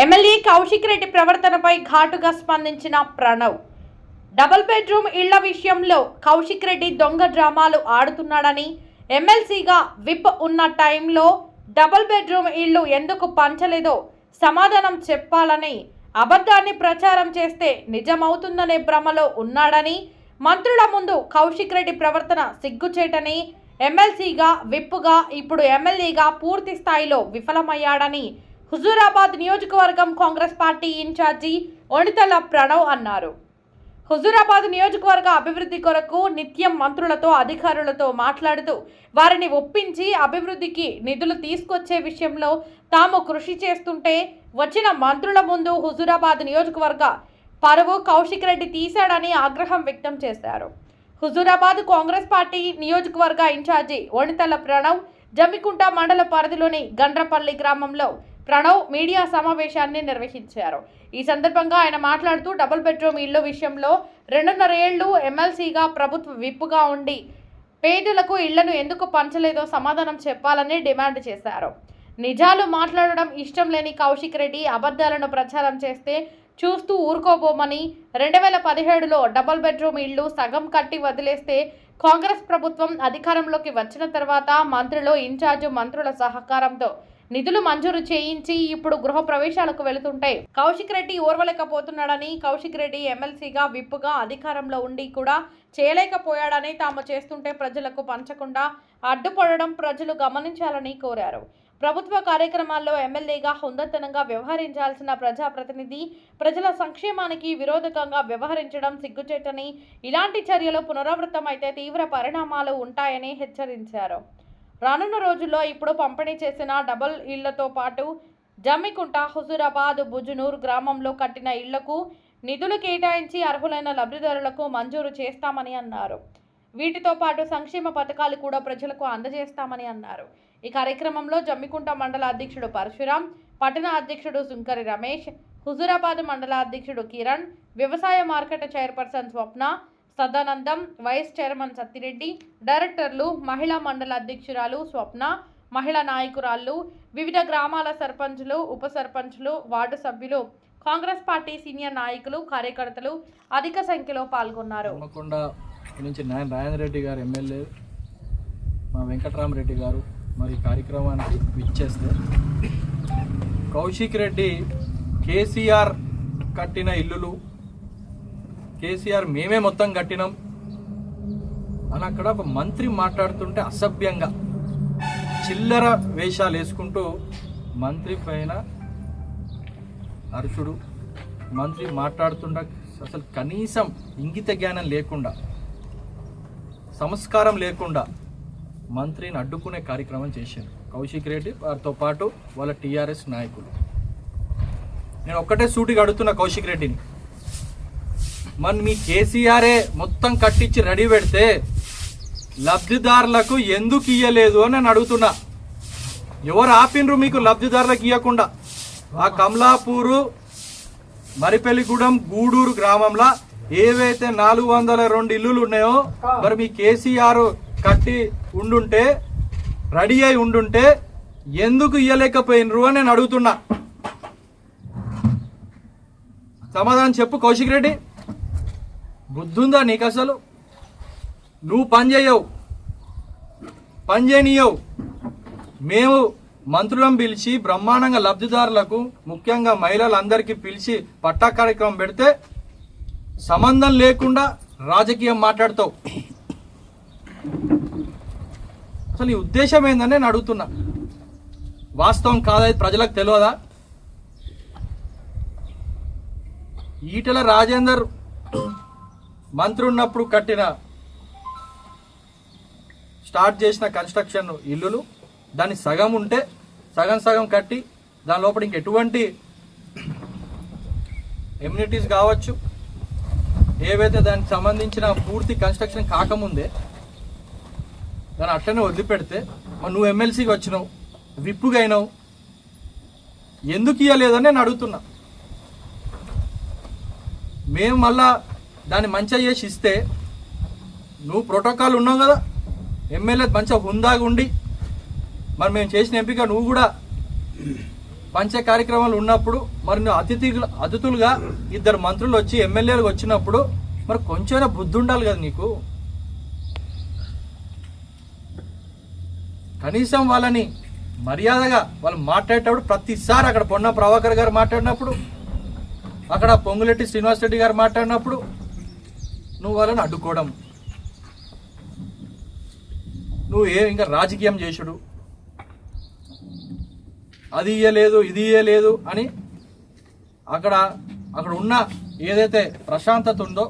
MLA Kaushik Reddy ప్రవర్తనపై ఘాటుగా స్పందించిన Pranav. Double bedroom ఇళ్ల విషయంలో కౌశిక్ రెడ్డి దొంగ డ్రామాలు ఆడుతున్నాడని, ఎమ్మెల్సీగా విప్ ఉన్న టైంలో డబుల్ బెడ్రూమ్ ఇళ్లు ఎందుకు పంచలేదో సమాధానం చెప్పాలని, అబద్ధాన్ని ప్రచారం చేస్తే నిజమవుతుందనే భ్రమలో ఉన్నాడని, మంత్రుల ముందు కౌశిక్ రెడ్డి ప్రవర్తన సిగ్గుచేటని, ఎమ్మెల్సీగా విప్గా ఇప్పుడు ఎమ్మెల్యేగా పూర్తి స్థాయిలో విఫలమయ్యాడని హుజూరాబాద్ నియోజకవర్గం కాంగ్రెస్ పార్టీ ఇన్ఛార్జి ఒణితల ప్రణవ్ అన్నారు. హుజూరాబాద్ నియోజకవర్గ అభివృద్ధి కొరకు నిత్యం మంత్రులతో అధికారులతో మాట్లాడుతూ వారిని ఒప్పించి అభివృద్ధికి నిధులు తీసుకొచ్చే విషయంలో తాము కృషి చేస్తుంటే వచ్చిన మంత్రుల ముందు హుజూరాబాద్ నియోజకవర్గ పరువు కౌశిక్ రెడ్డి తీశాడని ఆగ్రహం వ్యక్తం చేశారు. హుజూరాబాద్ కాంగ్రెస్ పార్టీ నియోజకవర్గ ఇన్ఛార్జి ఒణితల ప్రణవ్ జమ్మికుంట మండల పరిధిలోని గండ్రపల్లి గ్రామంలో ప్రణవ్ మీడియా సమావేశాన్ని నిర్వహించారు. ఈ సందర్భంగా ఆయన మాట్లాడుతూ డబుల్ బెడ్రూమ్ ఇళ్ల విషయంలో 2.5 ఏళ్లు ఎమ్మెల్సీగా ప్రభుత్వ విప్పుగా ఉండి పేదలకు ఇళ్లను ఎందుకు పంచలేదో సమాధానం చెప్పాలని డిమాండ్ చేశారు. నిజాలు మాట్లాడడం ఇష్టం లేని కౌశిక్ రెడ్డి అబద్ధాలను ప్రచారం చేస్తే చూస్తూ ఊరుకోబోమని, 2017లో డబుల్ బెడ్రూమ్ ఇళ్లు సగం కట్టి వదిలేస్తే కాంగ్రెస్ ప్రభుత్వం అధికారంలోకి వచ్చిన తర్వాత మంత్రులు ఇన్ఛార్జ్ మంత్రుల సహకారంతో నిధులు మంజూరు చేయించి ఇప్పుడు గృహ ప్రవేశాలకు వెళుతుంటే కౌశిక్ రెడ్డి ఓర్వలేకపోతున్నాడని, కౌశిక్ రెడ్డి ఎమ్మెల్సీగా విప్పుగా అధికారంలో ఉండి కూడా చేయలేకపోయాడని, తాము చేస్తుంటే ప్రజలకు పంచకుండా అడ్డుపడడం ప్రజలు గమనించాలని కోరారు. ప్రభుత్వ కార్యక్రమాల్లో ఎమ్మెల్యేగా హుందాతనంగా వ్యవహరించాల్సిన ప్రజాప్రతినిధి ప్రజల సంక్షేమానికి విరోధకంగా వ్యవహరించడం సిగ్గుచేటని, ఇలాంటి చర్యలు పునరావృతమైతే తీవ్ర పరిణామాలు ఉంటాయని హెచ్చరించారు. రానున్న రోజుల్లో ఇప్పుడు పంపిణీ చేసిన డబుల్ ఇళ్లతో పాటు జమ్మికుంట, హుజూరాబాద్, బుజునూర్ గ్రామంలో కట్టిన ఇళ్లకు నిధులు కేటాయించి అర్హులైన లబ్ధిదారులకు మంజూరు చేస్తామని అన్నారు. వీటితో పాటు సంక్షేమ పథకాలు కూడా ప్రజలకు అందజేస్తామని అన్నారు. ఈ కార్యక్రమంలో జమ్మికుంట మండల అధ్యక్షుడు పరశురాం, పట్టణ అధ్యక్షుడు సుంకరి రమేష్, హుజూరాబాద్ మండల అధ్యక్షుడు కిరణ్, వ్యవసాయ మార్కెట్ చైర్పర్సన్ స్వప్న, సదానందం, వైస్ చైర్మన్ సత్తిరెడ్డి, డైరెక్టర్లు, మహిళా మండల అధ్యక్షురాలు స్వప్న, మహిళా నాయకురాళ్లు, వివిధ గ్రామాల సర్పంచులు, ఉప సర్పంచులు, వార్డు సభ్యులు, కాంగ్రెస్ పార్టీ సీనియర్ నాయకులు, కార్యకర్తలు అధిక సంఖ్యలో పాల్గొన్నారు. నుంచి రాజేంద్ర రెడ్డి గారు ఎమ్మెల్యే, మా వెంకటరామరెడ్డి గారు మరి కార్యక్రమానికి విచ్చేస్తే కౌశిక్ రెడ్డి కేసీఆర్ కట్టిన ఇల్లులు, కేసీఆర్ మేమే మొత్తం కట్టినాం అని అక్కడ ఒక మంత్రి మాట్లాడుతుంటే అసభ్యంగా చిల్లర వేషాలు వేసుకుంటూ మంత్రి పైన అరుచుడు, మంత్రి మాట్లాడుతుండ అసలు కనీసం ఇంగిత జ్ఞానం లేకుండా, సంస్కారం లేకుండా మంత్రిని అడ్డుకునే కార్యక్రమం చేశారు కౌశిక్ రెడ్డి వారితో పాటు వాళ్ళ టీఆర్ఎస్ నాయకులు. నేను ఒక్కటే సూటిగా అడుగుతున్నా కౌశిక్ రెడ్డిని, మరి మీ కేసీఆరే మొత్తం కట్టించి రెడీ పెడితే లబ్ధిదారులకు ఎందుకు ఇయ్యలేదు అని నేను అడుగుతున్నా. ఎవరు ఆపినరు మీకు లబ్ధిదారులకు ఇవ్వకుండా? ఆ కమలాపూరు, మరిపెల్లిగూడెం, గూడూరు గ్రామంలో ఏవైతే 402 ఇల్లులు ఉన్నాయో మరి మీ కేసీఆర్ కట్టి ఉండుంటే, రెడీ అయి ఉండుంటే ఎందుకు ఇయ్యలేకపోయినరు అని నేను అడుగుతున్నా. సమాధానం చెప్పు కౌశిక్ రెడ్డి. బుద్ధుందా నీకు? అసలు నువ్వు పని చేయవు, పని చేయనియవు. మేము మంత్రులను పిలిచి బ్రహ్మాండంగా లబ్ధిదారులకు, ముఖ్యంగా మహిళలందరికీ పిలిచి పట్టా కార్యక్రమం పెడితే సంబంధం లేకుండా రాజకీయం మాట్లాడతావు. అసలు ఈ ఉద్దేశం ఏందని నేను అడుగుతున్నా. వాస్తవం కాదది ప్రజలకు తెలియదా? ఈటెల రాజేందర్ మంత్రి ఉన్నప్పుడు కట్టిన, స్టార్ట్ చేసిన కన్స్ట్రక్షన్ ఇల్లులు, దాన్ని సగం ఉంటే సగం సగం కట్టి దాని లోపల ఇంకెటువంటి ఎమ్యూనిటీస్ కావచ్చు, ఏవైతే దానికి సంబంధించిన పూర్తి కన్స్ట్రక్షన్ కాకముందే దాన్ని అట్లనే వదిలిపెడితే మరి నువ్వు ఎమ్మెల్సీకి వచ్చినావు, విప్పుగా అయినావు, ఎందుకు ఇవ్వలేదని నేను అడుగుతున్నా. మేము మళ్ళా దాన్ని మంచిగా చేసి ఇస్తే నువ్వు ప్రోటోకాల్ ఉన్నావు కదా, ఎమ్మెల్యే మంచిగా హుందాగా ఉండి మరి మేము చేసిన ఎంపిక నువ్వు కూడా పంచే కార్యక్రమాలు ఉన్నప్పుడు మరి నువ్వు అతిథులుగా ఇద్దరు మంత్రులు వచ్చి ఎమ్మెల్యేలు వచ్చినప్పుడు మరి కొంచెమైనా బుద్ధి ఉండాలి కదా నీకు. కనీసం వాళ్ళని మర్యాదగా వాళ్ళు మాట్లాడేటప్పుడు ప్రతిసారి అక్కడ పొన్న ప్రభాకర్ గారు మాట్లాడినప్పుడు, అక్కడ పొంగులెట్టి శ్రీనివాస్ రెడ్డి గారు మాట్లాడినప్పుడు నువ్వు వాళ్ళని అడ్డుకోవడం, నువ్వు ఇంకా రాజకీయం చేసుడు, అది ఇయ్యలేదు ఇది ఇయ్యలేదు అని అక్కడ ఉన్న ఏదైతే ప్రశాంతత ఉందో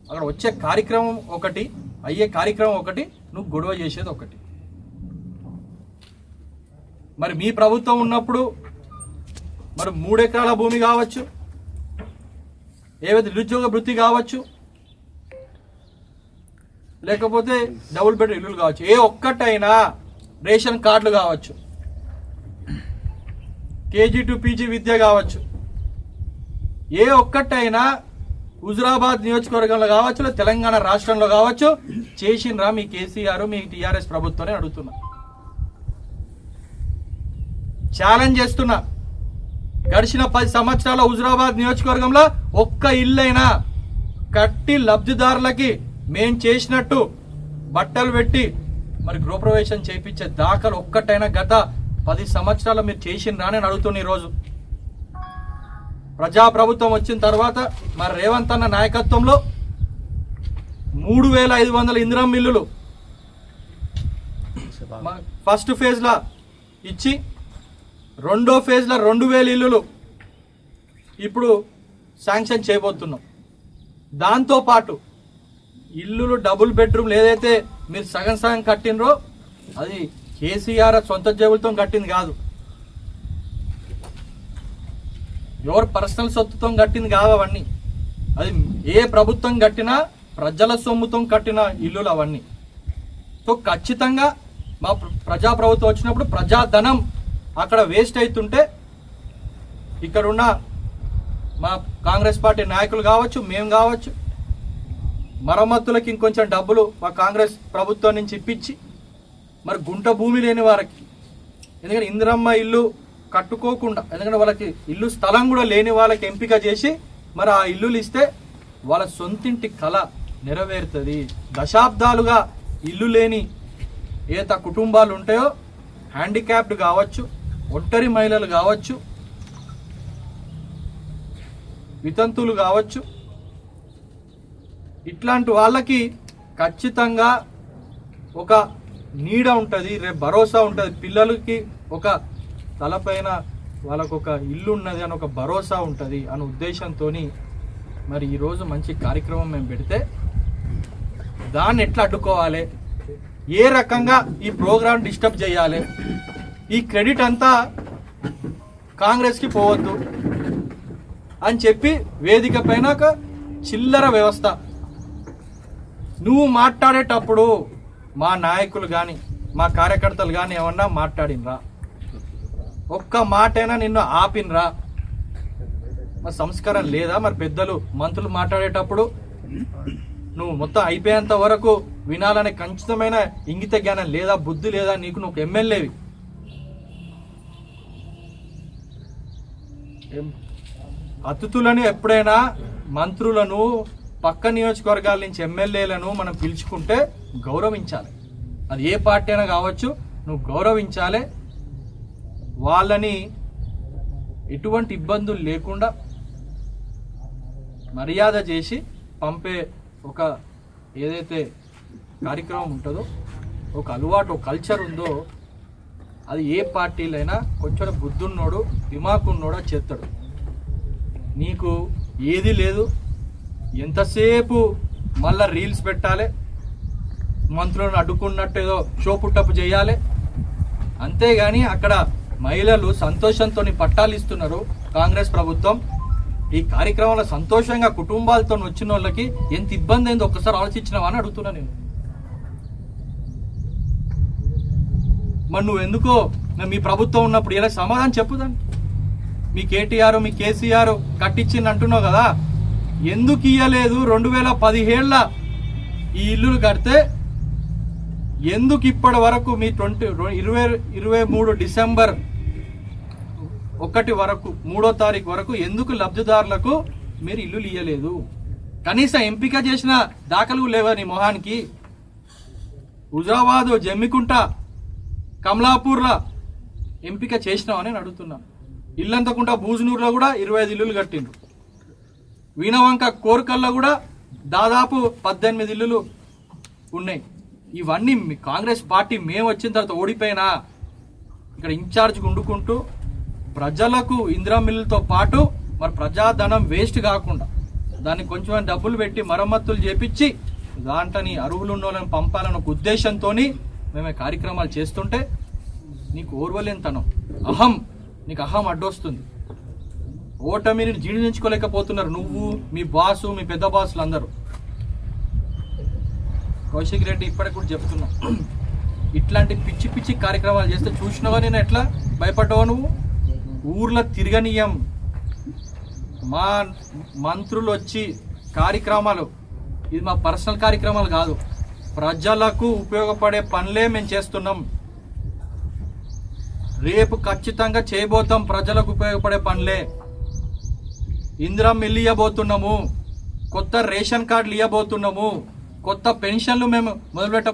అక్కడ వచ్చే కార్యక్రమం ఒకటి, అయ్యే కార్యక్రమం ఒకటి, నువ్వు గొడవ చేసేది ఒకటి. మరి మీ ప్రభుత్వం ఉన్నప్పుడు మరి 3 ఎకరాల భూమి కావచ్చు, ఏవైతే నిరుద్యోగ వృత్తి కావచ్చు, లేకపోతే డబుల్ బెడ్ ఇల్లులు కావచ్చు, ఏ ఒక్కటైనా రేషన్ కార్డులు కావచ్చు, కేజీ టు పీజీ విద్య కావచ్చు, ఏ ఒక్కటైనా హుజురాబాద్ నియోజకవర్గంలో కావచ్చు, తెలంగాణ రాష్ట్రంలో కావచ్చు చేసిండ్రా మీ కేసీఆర్ మీ టీఆర్ఎస్ ప్రభుత్వాన్ని అడుగుతున్నా, ఛాలెంజ్ చేస్తున్నా. గడిచిన 10 సంవత్సరాల హుజురాబాద్ నియోజకవర్గంలో ఒక్క ఇల్లైనా కట్టి లబ్ధిదారులకి మేం చేసినట్టు బట్టలు పెట్టి మరి గృహప్రవేశం చేయించే దాఖలు ఒక్కటైనా గత 10 సంవత్సరాలు మీరు చేసిండ్రా అని అడుగుతున్నా. ఈరోజు ప్రజాప్రభుత్వం వచ్చిన తర్వాత మరి రేవంత్ అన్న నాయకత్వంలో 3500 ఇందిరమ్మ ఇల్లులు ఫస్ట్ ఫేజ్లో ఇచ్చి రెండో ఫేజ్లో 2000 ఇల్లులు ఇప్పుడు శాంక్షన్ చేయబోతున్నాం. దాంతోపాటు ఇల్లులు డబుల్ బెడ్రూమ్లు ఏదైతే మీరు సగం సగం కట్టినరో అది కేసీఆర్ సొంత జేబులతో కట్టింది కాదు, ఎవరు పర్సనల్ సొత్తుతో కట్టింది కాదు అవన్నీ. అది ఏ ప్రభుత్వం కట్టినా ప్రజల సొమ్ముతో కట్టిన ఇల్లులు అవన్నీ. సో ఖచ్చితంగా మా ప్రజాప్రభుత్వం వచ్చినప్పుడు ప్రజాధనం అక్కడ వేస్ట్ అవుతుంటే ఇక్కడున్న మా కాంగ్రెస్ పార్టీ నాయకులు కావచ్చు, మేము కావచ్చు, మరమ్మతులకి ఇంకొంచెం డబ్బులు మా కాంగ్రెస్ ప్రభుత్వం నుంచి ఇప్పించి మరి గుంట భూమి లేని వారికి, ఎందుకంటే ఇందిరమ్మ ఇల్లు కట్టుకోకుండా, ఎందుకంటే వాళ్ళకి ఇల్లు స్థలం కూడా లేని వాళ్ళకి ఎంపిక చేసి మరి ఆ ఇల్లులు ఇస్తే వాళ్ళ సొంతింటి కళ నెరవేరుతుంది. దశాబ్దాలుగా ఇల్లు లేని ఏత కుటుంబాలు ఉంటాయో, హ్యాండిక్యాప్డ్ కావచ్చు, ఒంటరి మహిళలు కావచ్చు, వితంతువులు కావచ్చు, ఇట్లాంటి వాళ్ళకి ఖచ్చితంగా ఒక నీడ ఉంటుంది, రేపు భరోసా ఉంటుంది. పిల్లలకి ఒక తలపైన వాళ్ళకు ఒక ఇల్లు ఉన్నది అని ఒక భరోసా ఉంటుంది అనే ఉద్దేశంతో మరి ఈరోజు మంచి కార్యక్రమం మేము పెడితే దాన్ని ఎట్లా అడ్డుకోవాలి, ఏ రకంగా ఈ ప్రోగ్రామ్ డిస్టర్బ్ చేయాలి, ఈ క్రెడిట్ అంతా కాంగ్రెస్కి పోవద్దు అని చెప్పి వేదిక పైన ఒక చిల్లర వ్యవస్థ. నువ్వు మాట్లాడేటప్పుడు మా నాయకులు కానీ మా కార్యకర్తలు కానీ ఏమన్నా మాట్లాడినరా, ఒక్క మాటైనా నిన్ను ఆపినరా? మరి సంస్కారం లేదా? మరి పెద్దలు మంత్రులు మాట్లాడేటప్పుడు నువ్వు మొత్తం అయిపోయేంత వరకు వినాలనే ఖచ్చితమైన ఇంగిత జ్ఞానం లేదా, బుద్ధి లేదా నీకు? నువ్వు ఎమ్మెల్యేవి. అతిథులను ఎప్పుడైనా మంత్రులను పక్క నియోజకవర్గాల నుంచి ఎమ్మెల్యేలను మనం పిలుచుకుంటే గౌరవించాలి. అది ఏ పార్టీ అయినా కావచ్చు, నువ్వు గౌరవించాలి. వాళ్ళని ఎటువంటి ఇబ్బందులు లేకుండా మర్యాద చేసి పంపే ఒక ఏదైతే కార్యక్రమం ఉంటుందో, ఒక అలవాటు, ఒక కల్చర్ ఉందో, అది ఏ పార్టీలైనా కొంచెం బుద్ధున్నోడు దిమాకున్నోడా చేస్తాడు. నీకు ఏది లేదు, ఎంతసేపు మళ్ళా రీల్స్ పెట్టాలి, మంత్రులను అడ్డుకున్నట్టు ఏదో షో పుట్టపు చేయాలి. అంతేగాని అక్కడ మహిళలు సంతోషంతో పట్టాలు ఇస్తున్నారు కాంగ్రెస్ ప్రభుత్వం. ఈ కార్యక్రమంలో సంతోషంగా కుటుంబాలతో వచ్చిన వాళ్ళకి ఎంత ఇబ్బంది అయిందో ఒక్కసారి ఆలోచించినావా అని అడుగుతున్నా నేను. మరి నువ్వు ఎందుకో మీ ప్రభుత్వం ఉన్నప్పుడు ఇలా సమాధానం చెప్పుదాన్ని. మీ కేటీఆర్ మీ కేసీఆర్ కట్టించింది అంటున్నావు కదా, ఎందుకు ఇయ్యలేదు? 2017 ఈ ఇల్లులు కడితే ఎందుకు ఇప్పటి వరకు మీ 2023 డిసెంబర్ 1 వరకు 3వ తారీఖు వరకు ఎందుకు లబ్ధిదారులకు మీరు ఇల్లు ఇయ్యలేదు? కనీసం ఎంపిక చేసిన దాఖలు లేవా నీ మొహానికి? హుజరాబాద్, జమ్మికుంట, కమలాపూర్లో ఎంపిక చేసినావని నేను అడుగుతున్నా. ఇల్లంతకుంట బూజునూరులో కూడా 25 ఇల్లులు కట్టిండ్రు. వీణవంక కోరికల్లో కూడా దాదాపు 18 ఇల్లులు ఉన్నాయి. ఇవన్నీ కాంగ్రెస్ పార్టీ మేము వచ్చిన తర్వాత ఓడిపోయినా ఇక్కడ ఇన్ఛార్జ్గా ఉండుకుంటూ ప్రజలకు ఇందిరా మిల్లుతో పాటు మరి ప్రజాధనం వేస్ట్ కాకుండా దాన్ని కొంచెం డబ్బులు పెట్టి మరమ్మతులు చేపించి దాంట్లోని అర్హులు ఉన్న వాళ్ళని పంపాలన్న ఒక ఉద్దేశంతో మేము కార్యక్రమాలు చేస్తుంటే నీకు ఓర్వలేనితనం, నీకు అహం అడ్డొస్తుంది. ఓటమిని జీర్ణించుకోలేకపోతున్నారు నువ్వు, మీ బాసు, మీ పెద్ద బాసులు అందరూ. కౌశిక్ రెడ్డి ఇప్పటికి కూడా చెప్తున్నా, ఇట్లాంటి పిచ్చి పిచ్చి కార్యక్రమాలు చేస్తే చూసినావా? నేను ఎట్లా భయపడ్డావా? నువ్వు ఊర్లో తిరగనీయం. మా మంత్రులు వచ్చి కార్యక్రమాలు, ఇది మా పర్సనల్ కార్యక్రమాలు కాదు, ప్రజలకు ఉపయోగపడే పనులే మేము చేస్తున్నాం. రేపు ఖచ్చితంగా చేయబోతాం ప్రజలకు ఉపయోగపడే పనులే. ఇందిరా మిల్లు ఇవ్వబోతున్నాము, కొత్త రేషన్ కార్డులు ఇవ్వబోతున్నాము, కొత్త పెన్షన్లు మేము మొదలుపెట్ట